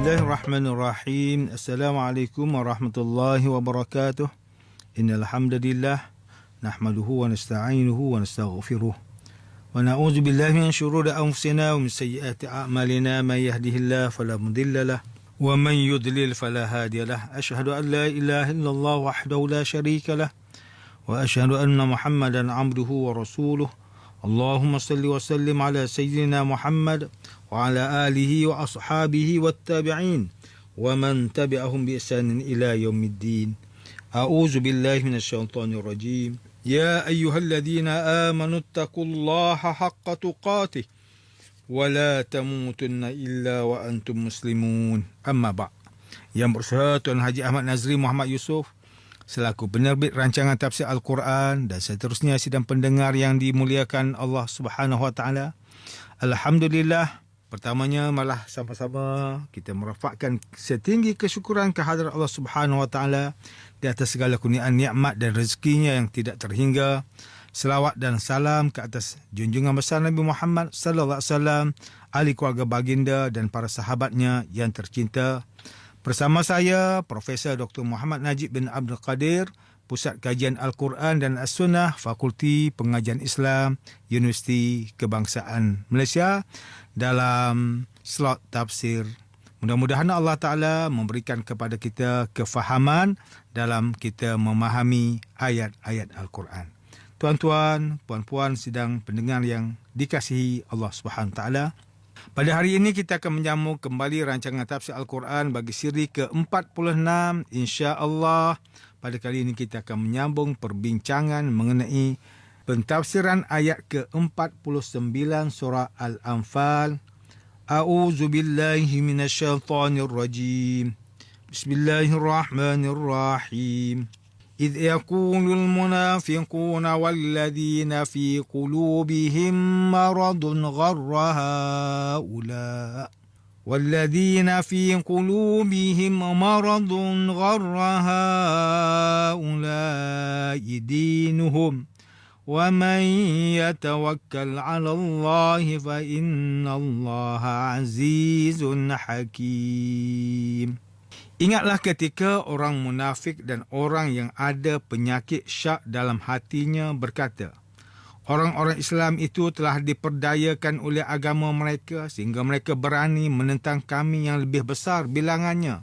Bismillahirrahmanirrahim. Assalamualaikum warahmatullahi wabarakatuh. Innal hamdalillah nahmaduhu wa nasta'inuhu wa nastaghfiruh. Wa na'udzu billahi min shururi anfusina wa min sayyiati a'malina. May yahdihillahu fala mudilla lahu wa man yudlil fala hadiya lahu. Asyhadu an la ilaha illallah wahdahu la syarika lahu wa asyhadu anna Muhammadan 'abduhu wa rasuluh. Allahumma salli wa sallim ala sayyidina Muhammad wa ala alihi wa ashabihi wattabi'in wa man tabi'ahum bi ihsanin ila yaumiddin. A'udzu billahi minasyaitonir rajim. Ya ayyuhalladzina amanu taqullaha haqqa tuqatih wa la tamutunna illa wa antum muslimun. Amma ba'. Yang bersama Tuan Haji Ahmad Nazri Muhammad Yusof selaku penerbit rancangan tafsir Al-Quran dan seterusnya sidang pendengar yang dimuliakan Allah Subhanahu Wa Taala. Alhamdulillah, pertamanya malah sama-sama kita merafakkan setinggi kesyukuran kehadrat Allah Subhanahu Wa Taala di atas segala kurniaan nikmat dan rezekinya yang tidak terhingga. Selawat dan salam ke atas junjungan besar Nabi Muhammad sallallahu alaihi wasallam, ahli keluarga baginda dan para sahabatnya yang tercinta. Bersama saya, Profesor Dr. Muhammad Najib bin Abdul Qadir, Pusat Kajian Al-Quran dan As-Sunnah, Fakulti Pengajian Islam, Universiti Kebangsaan Malaysia, dalam slot tafsir. Mudah-mudahan Allah Ta'ala memberikan kepada kita kefahaman dalam kita memahami ayat-ayat Al-Quran. Tuan-tuan, puan-puan sidang pendengar yang dikasihi Allah Subhanahu Wa Ta'ala, pada hari ini kita akan menyambung kembali rancangan tafsir Al-Quran bagi siri ke-46. InsyaAllah pada kali ini kita akan menyambung perbincangan mengenai pentafsiran ayat ke-49 surah Al-Anfal. A'udzu billahi minasyaitonir rajim. Bismillahirrahmanirrahim. إذ يقول المنافقون والذين في قلوبهم مرض غر هؤلاء دينهم ومن يتوكل على الله فإن الله عزيز حكيم. Ingatlah ketika orang munafik dan orang yang ada penyakit syak dalam hatinya berkata, orang-orang Islam itu telah diperdayakan oleh agama mereka sehingga mereka berani menentang kami yang lebih besar bilangannya.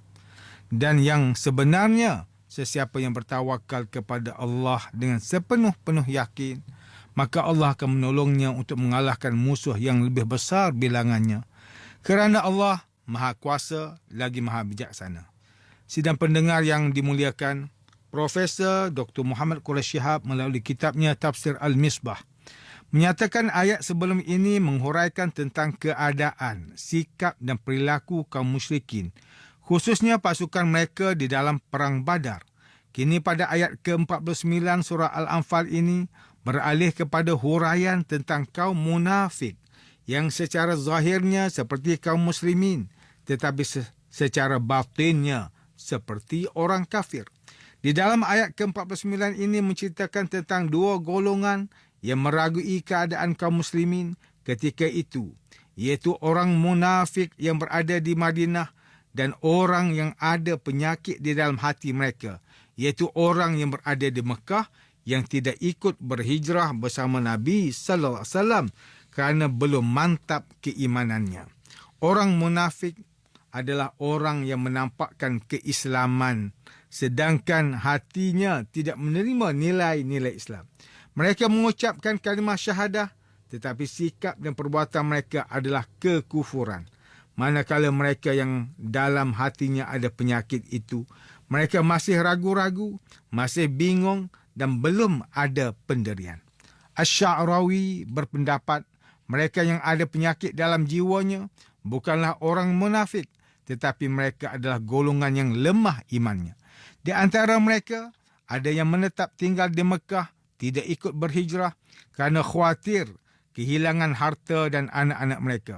Dan yang sebenarnya, sesiapa yang bertawakal kepada Allah dengan sepenuh-penuh yakin, maka Allah akan menolongnya untuk mengalahkan musuh yang lebih besar bilangannya. Kerana Allah Maha Kuasa lagi Maha Bijaksana. Sidang pendengar yang dimuliakan, Profesor Dr. Muhammad Quraish Shihab melalui kitabnya Tafsir Al-Misbah menyatakan ayat sebelum ini menghuraikan tentang keadaan, sikap dan perilaku kaum musyrikin, khususnya pasukan mereka di dalam Perang Badar. Kini pada ayat ke-49 surah Al-Anfal ini beralih kepada huraian tentang kaum munafik yang secara zahirnya seperti kaum muslimin tetapi secara batinnya seperti orang kafir. Di dalam ayat ke-49 ini menceritakan tentang dua golongan yang meragui keadaan kaum muslimin ketika itu, iaitu orang munafik yang berada di Madinah dan orang yang ada penyakit di dalam hati mereka, iaitu orang yang berada di Mekah yang tidak ikut berhijrah bersama Nabi sallallahu alaihi wasallam kerana belum mantap keimanannya. Orang munafik adalah orang yang menampakkan keislaman sedangkan hatinya tidak menerima nilai-nilai Islam. Mereka mengucapkan kalimah syahadah tetapi sikap dan perbuatan mereka adalah kekufuran. Manakala mereka yang dalam hatinya ada penyakit itu, mereka masih ragu-ragu, masih bingung dan belum ada pendirian. Asy-Sya'rawi berpendapat mereka yang ada penyakit dalam jiwanya bukanlah orang munafik, tetapi mereka adalah golongan yang lemah imannya. Di antara mereka, ada yang menetap tinggal di Mekah, tidak ikut berhijrah kerana khawatir kehilangan harta dan anak-anak mereka.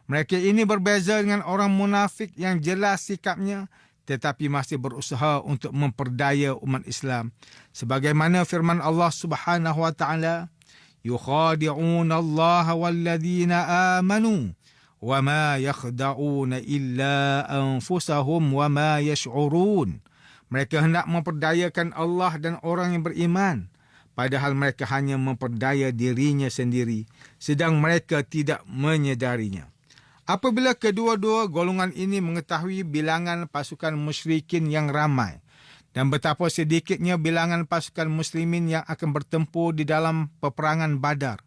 Mereka ini berbeza dengan orang munafik yang jelas sikapnya, tetapi masih berusaha untuk memperdaya umat Islam. Sebagaimana firman Allah Subhanahu Wa Taala, yukhadi'una Allah walladzina amanu wa ma yakhda'una illa anfusahum wa ma yash'urun. Mereka hendak memperdayakan Allah dan orang yang beriman, padahal mereka hanya memperdaya dirinya sendiri, sedang mereka tidak menyedarinya. Apabila kedua-dua golongan ini mengetahui bilangan pasukan musyrikin yang ramai dan betapa sedikitnya bilangan pasukan muslimin yang akan bertempur di dalam peperangan Badar,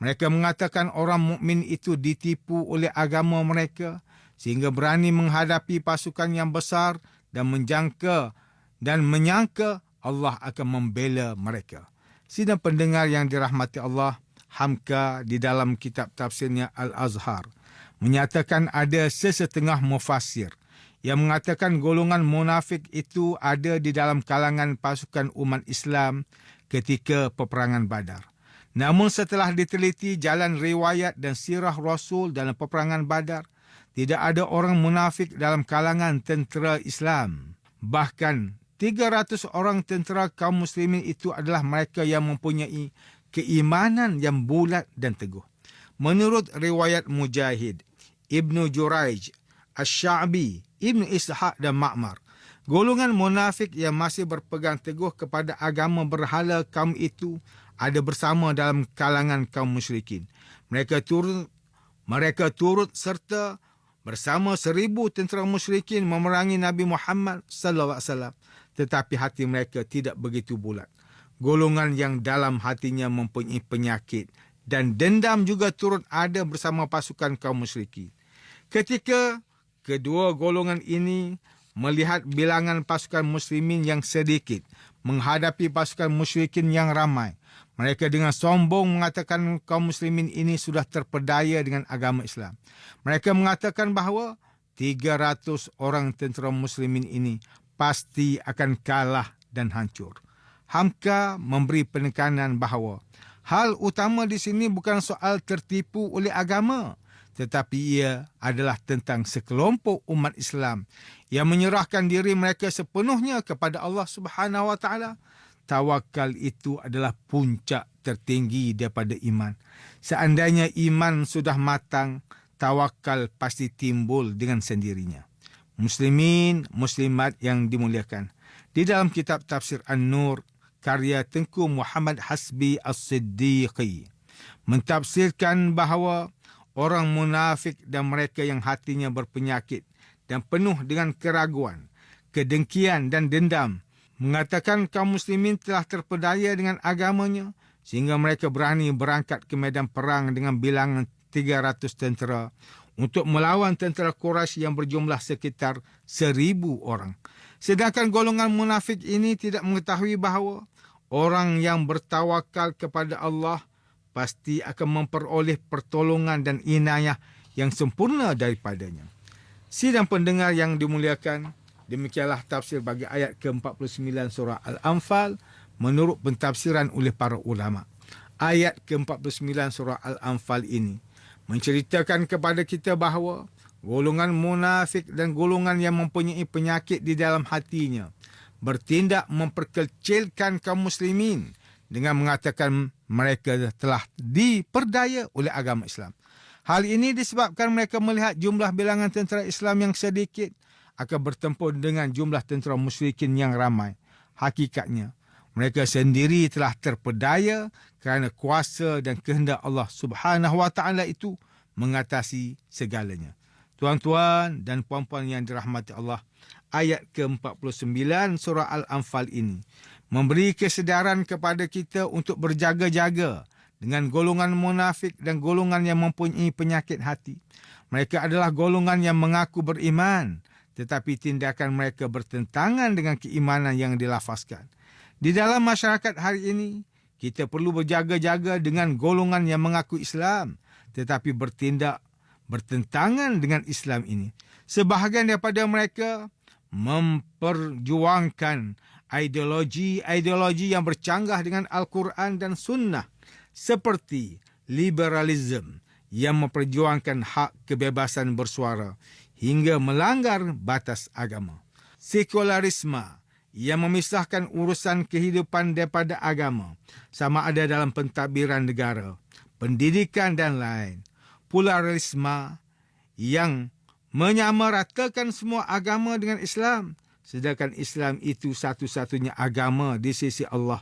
mereka mengatakan orang mukmin itu ditipu oleh agama mereka sehingga berani menghadapi pasukan yang besar dan menyangka Allah akan membela mereka. Sidang pendengar yang dirahmati Allah, Hamka di dalam kitab tafsirnya Al-Azhar menyatakan ada sesetengah mufassir yang mengatakan golongan munafik itu ada di dalam kalangan pasukan umat Islam ketika peperangan Badar. Namun setelah diteliti jalan riwayat dan sirah Rasul dalam peperangan Badar, tidak ada orang munafik dalam kalangan tentera Islam. Bahkan 300 orang tentera kaum muslimin itu adalah mereka yang mempunyai keimanan yang bulat dan teguh. Menurut riwayat Mujahid, Ibnu Juraij, Asy-Sya'bi, Ibnu Ishaq dan Ma'mar, golongan munafik yang masih berpegang teguh kepada agama berhala kaum itu ada bersama dalam kalangan kaum musyrikin. Mereka turut serta bersama 1,000 tentera musyrikin memerangi Nabi Muhammad sallallahu alaihi wasallam, tetapi hati mereka tidak begitu bulat. Golongan yang dalam hatinya mempunyai penyakit dan dendam juga turut ada bersama pasukan kaum musyrikin. Ketika kedua golongan ini melihat bilangan pasukan muslimin yang sedikit menghadapi pasukan musyrikin yang ramai, mereka dengan sombong mengatakan kaum muslimin ini sudah terpedaya dengan agama Islam. Mereka mengatakan bahawa 300 orang tentera muslimin ini pasti akan kalah dan hancur. Hamka memberi penekanan bahawa hal utama di sini bukan soal tertipu oleh agama, tetapi ia adalah tentang sekelompok umat Islam yang menyerahkan diri mereka sepenuhnya kepada Allah Subhanahu Wa Taala. Tawakal itu adalah puncak tertinggi daripada iman. Seandainya iman sudah matang, tawakal pasti timbul dengan sendirinya. Muslimin, muslimat yang dimuliakan, di dalam kitab tafsir An-Nur, karya Tengku Muhammad Hasbi As-Siddiqi, mentafsirkan bahawa orang munafik dan mereka yang hatinya berpenyakit dan penuh dengan keraguan, kedengkian dan dendam, mengatakan kaum muslimin telah terpedaya dengan agamanya sehingga mereka berani berangkat ke medan perang dengan bilangan 300 tentera untuk melawan tentera Quraisy yang berjumlah sekitar 1,000 orang. Sedangkan golongan munafik ini tidak mengetahui bahawa orang yang bertawakal kepada Allah pasti akan memperoleh pertolongan dan inayah yang sempurna daripadanya. Sidang pendengar yang dimuliakan, demikianlah tafsir bagi ayat ke-49 surah Al-Anfal menurut pentafsiran oleh para ulama. Ayat ke-49 surah Al-Anfal ini menceritakan kepada kita bahawa golongan munafik dan golongan yang mempunyai penyakit di dalam hatinya bertindak memperkecilkan kaum muslimin dengan mengatakan mereka telah diperdaya oleh agama Islam. Hal ini disebabkan mereka melihat jumlah bilangan tentera Islam yang sedikit akan bertempur dengan jumlah tentera musyrikin yang ramai. Hakikatnya, mereka sendiri telah terpedaya kerana kuasa dan kehendak Allah Subhanahu Wa Taala itu mengatasi segalanya. Tuan-tuan dan puan-puan yang dirahmati Allah, ayat ke-49 surah Al-Anfal ini memberi kesedaran kepada kita untuk berjaga-jaga dengan golongan munafik dan golongan yang mempunyai penyakit hati. Mereka adalah golongan yang mengaku beriman, tetapi tindakan mereka bertentangan dengan keimanan yang dilafazkan. Di dalam masyarakat hari ini, kita perlu berjaga-jaga dengan golongan yang mengaku Islam, tetapi bertindak bertentangan dengan Islam ini. Sebahagian daripada mereka memperjuangkan ideologi yang bercanggah dengan Al-Quran dan Sunnah, seperti liberalism yang memperjuangkan hak kebebasan bersuara hingga melanggar batas agama. Sekularisme yang memisahkan urusan kehidupan daripada agama, sama ada dalam pentadbiran negara, pendidikan dan lain. Pluralisme yang menyamaratakan semua agama dengan Islam, sedangkan Islam itu satu-satunya agama di sisi Allah.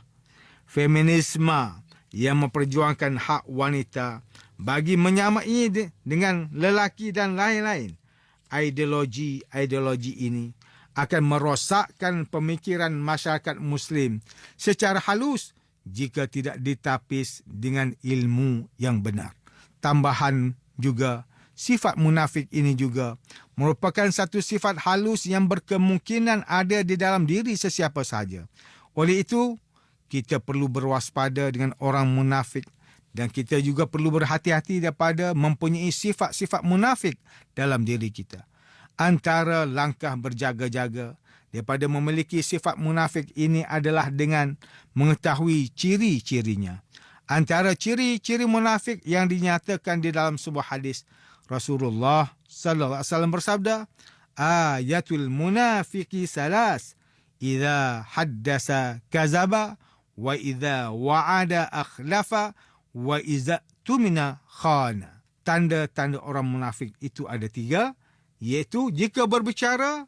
Feminisme yang memperjuangkan hak wanita bagi menyamai dengan lelaki dan lain-lain. Ideologi ini akan merosakkan pemikiran masyarakat Muslim secara halus jika tidak ditapis dengan ilmu yang benar. Tambahan juga, sifat munafik ini juga merupakan satu sifat halus yang berkemungkinan ada di dalam diri sesiapa sahaja. Oleh itu, kita perlu berwaspada dengan orang munafik dan kita juga perlu berhati-hati daripada mempunyai sifat-sifat munafik dalam diri kita. Antara langkah berjaga-jaga daripada memiliki sifat munafik ini adalah dengan mengetahui ciri-cirinya. Antara ciri-ciri munafik yang dinyatakan di dalam sebuah hadis, Rasulullah sallallahu alaihi wasallam bersabda, ayatul munafiqi salas, idza haddasa kazaba, wa idza wa'ada akhlafa, wa idza tumina khana. Tanda-tanda orang munafik itu ada 3, iaitu jika berbicara,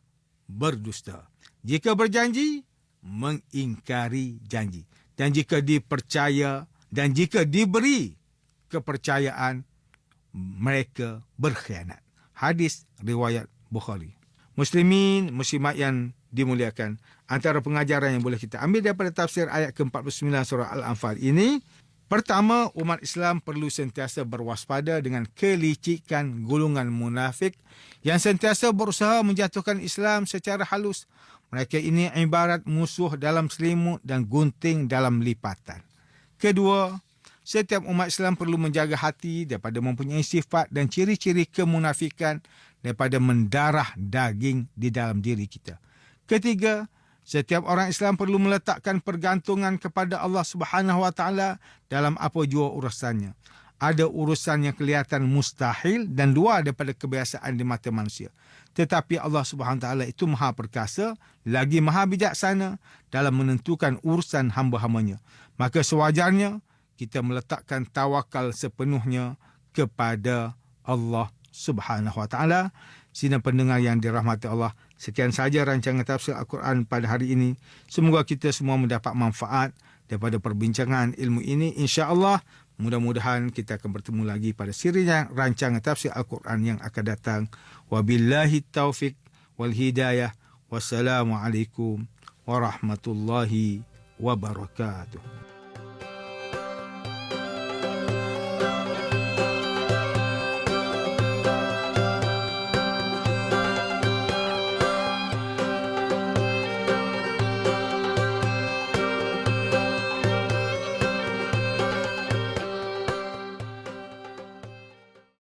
berdusta. Jika berjanji, mengingkari janji. Dan jika dipercaya dan jika diberi kepercayaan, mereka berkhianat. Hadis riwayat Bukhari. Muslimin, muslimat yang dimuliakan, antara pengajaran yang boleh kita ambil daripada tafsir ayat ke-49 surah Al-Anfal ini, pertama, umat Islam perlu sentiasa berwaspada dengan kelicikan golongan munafik yang sentiasa berusaha menjatuhkan Islam secara halus. Mereka ini ibarat musuh dalam selimut dan gunting dalam lipatan. Kedua, setiap umat Islam perlu menjaga hati daripada mempunyai sifat dan ciri-ciri kemunafikan daripada mendarah daging di dalam diri kita. Ketiga, setiap orang Islam perlu meletakkan pergantungan kepada Allah Subhanahu Wa Taala dalam apa jua urusannya. Ada urusan yang kelihatan mustahil dan luar daripada kebiasaan di mata manusia. Tetapi Allah Subhanahu Wa Taala itu maha perkasa, lagi maha bijaksana dalam menentukan urusan hamba-hambanya. Maka sewajarnya kita meletakkan tawakal sepenuhnya kepada Allah Subhanahu Wa Taala. Sidang pendengar yang dirahmati Allah, sekian sahaja rancangan tafsir Al-Quran pada hari ini. Semoga kita semua mendapat manfaat daripada perbincangan ilmu ini. InsyaAllah, mudah-mudahan kita akan bertemu lagi pada siri rancangan tafsir Al-Quran yang akan datang. Wabillahi taufiq wal hidayah. Wassalamualaikum warahmatullahi wabarakatuh.